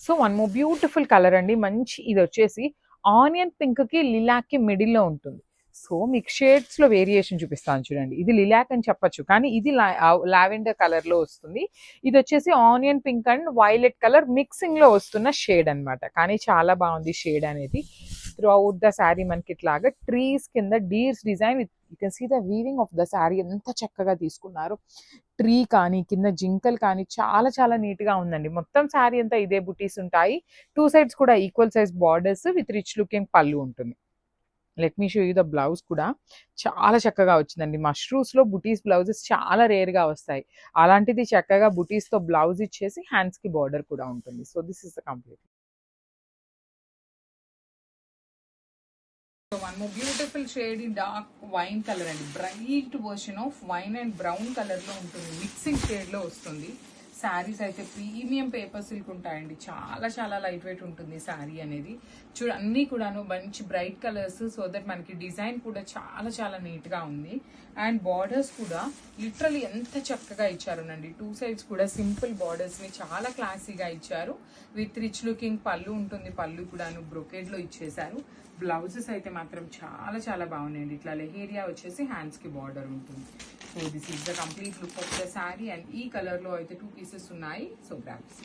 So one more beautiful colour అండి. మంచి ఇది వచ్చేసి ఆనియన్ పింక్ కి లిలాక్ కి మిడిల్ లో ఉంటుంది. సో మీకు షేడ్స్ లో వేరియేషన్ చూపిస్తాను చూడండి. ఇది లిలాక్ అని చెప్పొచ్చు, కానీ ఇది లావెండర్ కలర్ లో వస్తుంది. ఇది వచ్చేసి onion pink and violet colour mixing లో వస్తున్న షేడ్ అన్నమాట. కానీ చాలా బాగుంది షేడ్ అనేది. త్రూ అవుట్ ద శారీ మనకి ఇట్లాగా ట్రీస్ కింద deers design with you can see the weaving of the sari ఎంత చక్కగా తీసుకున్నారు. ట్రీ కానీ కింద జింకలు కానీ చాలా చాలా నీట్ గా ఉందండి. మొత్తం శారీ అంతా ఇదే బుటీస్ ఉంటాయి. టూ సైడ్స్ కూడా equal size borders with rich looking పళ్ళు ఉంటుంది. Let me show you the blouse కూడా చాలా చక్కగా వచ్చిందండి. మష్రూమ్స్ లో బుటీస్ బ్లౌజెస్ చాలా రేర్ గా వస్తాయి. అలాంటిది చక్కగా బుటీస్ తో బ్లౌజ్ ఇచ్చేసి హ్యాండ్స్ కి బార్డర్ కూడా ఉంటుంది. So this is the complete. So one more beautiful shade in dark wine color అండి. Bright version of wine and brown colour లో ఉంటుంది. మిక్సింగ్ షేడ్ లో వస్తుంది. శారీస్ అయితే ప్రీమియం పేపర్ సిల్క్ ఉంటాయండి. చాలా చాలా లైట్ వెయిట్ ఉంటుంది శారీ అనేది. చూడ అన్ని కూడాను మంచి బ్రైట్ కలర్స్. సో దట్ మనకి డిజైన్ కూడా చాలా చాలా నీట్ గా ఉంది. అండ్ బార్డర్స్ కూడా లిటరలీ ఎంత చక్కగా ఇచ్చారునండి. టూ సైడ్స్ కూడా సింపుల్ బార్డర్స్ ని చాలా క్లాసీగా ఇచ్చారు. విత్ రిచ్ లుకింగ్ పళ్ళు ఉంటుంది. పళ్ళు కూడాను బ్రొకేడ్ లో ఇచ్చేసారు. బ్లౌజెస్ అయితే మాత్రం చాలా చాలా బాగున్నాయండి. ఇట్లా లెహేరియా వచ్చేసి హ్యాండ్స్ కి బార్డర్ ఉంటుంది. So this is the complete look of the sari. And ఈ కలర్ లో అయితే 2 పీసెస్ ఉన్నాయి. So grasp.